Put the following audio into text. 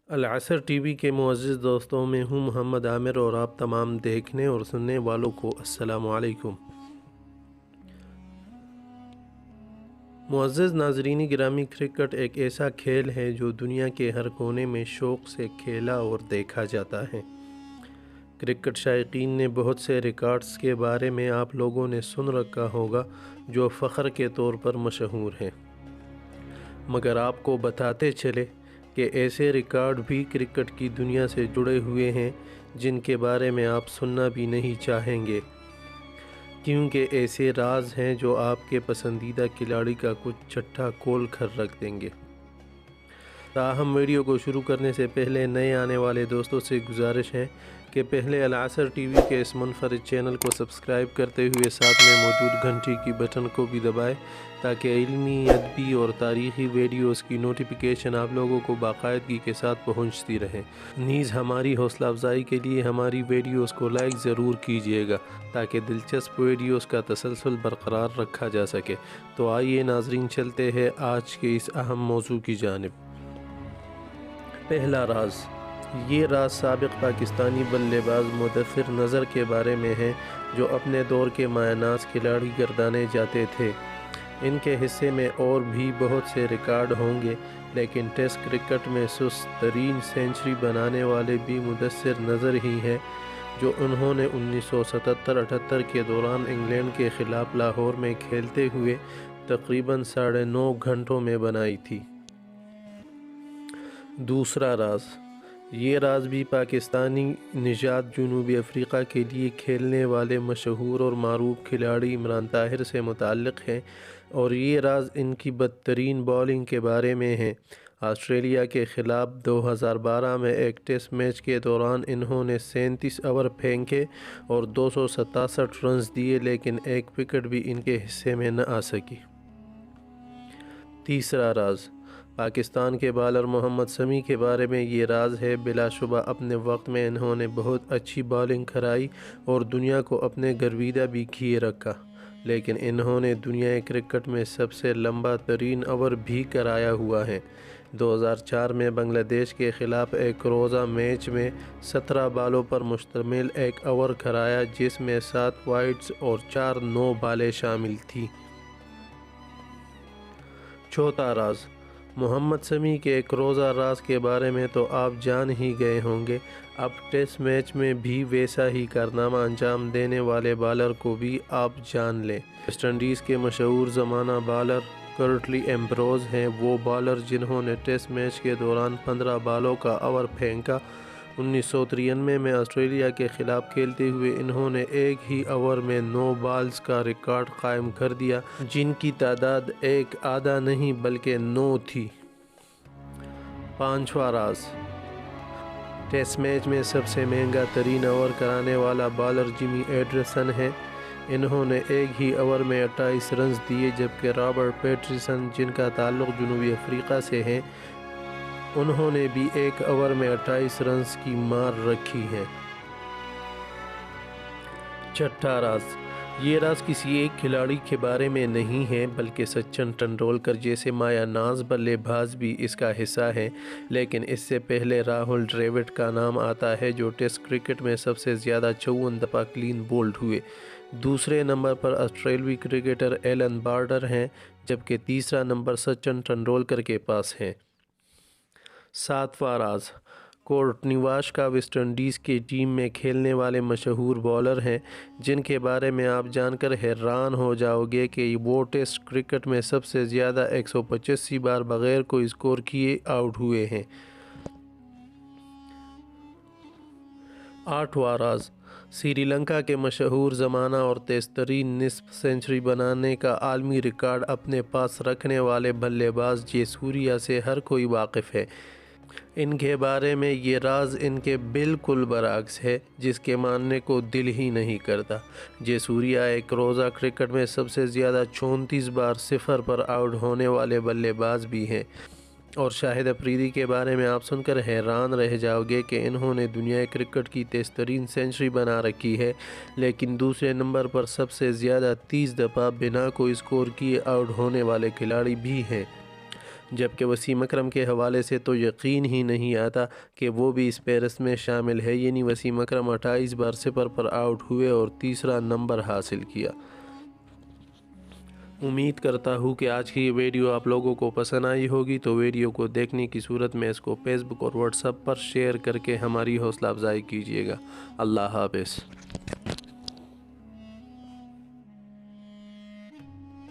العصر T V کے معزز دوستوں میں ہوں محمد عامر اور آپ تمام دیکھنے اور سننے والوں کو السلام علیکم۔ معزز ناظرین گرامی، کرکٹ ایک ایسا کھیل ہے جو دنیا کے ہر کونے میں شوق سے کھیلا اور دیکھا جاتا ہے۔ کرکٹ شائقین نے بہت سے ریکارڈز کے بارے میں آپ لوگوں نے سن رکھا ہوگا جو فخر کے طور پر مشہور ہیں، مگر آپ کو بتاتے چلے کہ ایسے ریکارڈ بھی کرکٹ کی دنیا سے جڑے ہوئے ہیں جن کے بارے میں آپ سننا بھی نہیں چاہیں گے، کیونکہ ایسے راز ہیں جو آپ کے پسندیدہ کھلاڑی کا کچھ چھٹا کھول کر رکھ دیں گے۔ تاہم ویڈیو کو شروع کرنے سے پہلے نئے آنے والے دوستوں سے گزارش ہے کہ پہلے العصر ٹی وی کے اس منفرد چینل کو سبسکرائب کرتے ہوئے ساتھ میں موجود گھنٹی کی بٹن کو بھی دبائیں تاکہ علمی، ادبی اور تاریخی ویڈیوز کی نوٹیفیکیشن آپ لوگوں کو باقاعدگی کے ساتھ پہنچتی رہے۔ نیز ہماری حوصلہ افزائی کے لیے ہماری ویڈیوز کو لائک ضرور کیجیے گا تاکہ دلچسپ ویڈیوز کا تسلسل برقرار رکھا جا سکے۔ تو آئیے ناظرین، چلتے ہیں آج کے اس اہم موضوع کی جانب۔ پہلا راز۔ یہ راز سابق پاکستانی بلے باز مدثر نذر کے بارے میں ہے جو اپنے دور کے مایہ ناز کھلاڑی گردانے جاتے تھے۔ ان کے حصے میں اور بھی بہت سے ریکارڈ ہوں گے، لیکن ٹیسٹ کرکٹ میں سست ترین سنچری بنانے والے بھی مدثر نذر ہی ہیں، جو انہوں نے 1977-78 کے دوران انگلینڈ کے خلاف لاہور میں کھیلتے ہوئے تقریباً 9.5 گھنٹوں میں بنائی تھی۔ دوسرا راز۔ یہ راز بھی پاکستانی نژاد جنوبی افریقہ کے لیے کھیلنے والے مشہور اور معروف کھلاڑی عمران طاہر سے متعلق ہے، اور یہ راز ان کی بدترین بالنگ کے بارے میں ہے۔ آسٹریلیا کے خلاف 2012 میں ایک ٹیسٹ میچ کے دوران انہوں نے 37 اوور پھینکے اور 267 رنز دیے، لیکن ایک وکٹ بھی ان کے حصے میں نہ آ سکی۔ تیسرا راز۔ پاکستان کے بالر محمد سمیع کے بارے میں یہ راز ہے۔ بلا شبہ اپنے وقت میں انہوں نے بہت اچھی بالنگ کرائی اور دنیا کو اپنے گرویدہ بھی کیے رکھا، لیکن انہوں نے دنیا کرکٹ میں سب سے لمبا ترین اوور بھی کرایا ہوا ہے۔ 2004 میں بنگلہ دیش کے خلاف ایک روزہ میچ میں 17 بالوں پر مشتمل ایک اوور کرایا جس میں 7 وائڈز اور 4 نو بالیں شامل تھیں۔ چوتھا راز۔ محمد سمیع کے ایک روزہ راز کے بارے میں تو آپ جان ہی گئے ہوں گے۔ اب ٹیسٹ میچ میں بھی ویسا ہی کارنامہ انجام دینے والے بالر کو بھی آپ جان لیں۔ ویسٹ انڈیز کے مشہور زمانہ بالر کرٹلی ایمبروز ہیں، وہ بالر جنہوں نے ٹیسٹ میچ کے دوران 15 بالوں کا اوور پھینکا۔ 1993 میں آسٹریلیا کے خلاف کھیلتے ہوئے انہوں نے ایک ہی اوور میں 9 بالز کا ریکارڈ قائم کر دیا، جن کی تعداد ایک آدھا نہیں بلکہ 9 تھی۔ پانچواں راز۔ ٹیسٹ میچ میں سب سے مہنگا ترین اوور کرانے والا بالر جمی اینڈرسن ہے۔ انہوں نے ایک ہی اوور میں 28 رنز دیے، جبکہ رابرٹ پیٹرسن، جن کا تعلق جنوبی افریقہ سے ہے، انہوں نے بھی ایک اوور میں 28 رنز کی مار رکھی ہے۔ چھٹا راز۔ یہ راز کسی ایک کھلاڑی کے بارے میں نہیں ہے بلکہ سچن ٹنڈولکر جیسے مایہ ناز بلے باز بھی اس کا حصہ ہیں، لیکن اس سے پہلے راہل ڈراوڈ کا نام آتا ہے جو ٹیسٹ کرکٹ میں سب سے زیادہ 54 دفعہ کلین بولڈ ہوئے۔ دوسرے نمبر پر آسٹریلوی کرکٹر ایلن بارڈر ہیں، جبکہ تیسرا نمبر سچن ٹنڈولکر کے پاس ہے۔ ساتواں راز۔ کورٹنی واش ویسٹ انڈیز کی ٹیم میں کھیلنے والے مشہور بالر ہیں، جن کے بارے میں آپ جان کر حیران ہو جاؤ گے کہ وہ ٹیسٹ کرکٹ میں سب سے زیادہ 185 بار بغیر کوئی اسکور کیے آؤٹ ہوئے ہیں۔ آٹھواں راز۔ سری لنکا کے مشہور زمانہ اور تیز ترین نصف سنچری بنانے کا عالمی ریکارڈ اپنے پاس رکھنے والے بلے باز جے سوریا سے ہر کوئی واقف ہے۔ ان کے بارے میں یہ راز ان کے بالکل برعکس ہے، جس کے ماننے کو دل ہی نہیں کرتا۔ جے سوریا ایک روزہ کرکٹ میں سب سے زیادہ 34 بار صفر پر آؤٹ ہونے والے بلے باز بھی ہیں، اور شاہد افریدی کے بارے میں آپ سن کر حیران رہ جاؤ گے کہ انہوں نے دنیا کرکٹ کی تیز ترین سنچری بنا رکھی ہے، لیکن دوسرے نمبر پر سب سے زیادہ 30 دفعہ بنا کوئی اسکور کیے آؤٹ ہونے والے کھلاڑی بھی ہیں۔ جبکہ وسیم اکرم کے حوالے سے تو یقین ہی نہیں آتا کہ وہ بھی اس فہرست میں شامل ہے، یعنی وسیم اکرم 28 بار صفر پر آؤٹ ہوئے اور تیسرا نمبر حاصل کیا۔ امید کرتا ہوں کہ آج کی یہ ویڈیو آپ لوگوں کو پسند آئی ہوگی، تو ویڈیو کو دیکھنے کی صورت میں اس کو فیس بک اور واٹس ایپ پر شیئر کر کے ہماری حوصلہ افزائی کیجیے گا۔ اللہ حافظ۔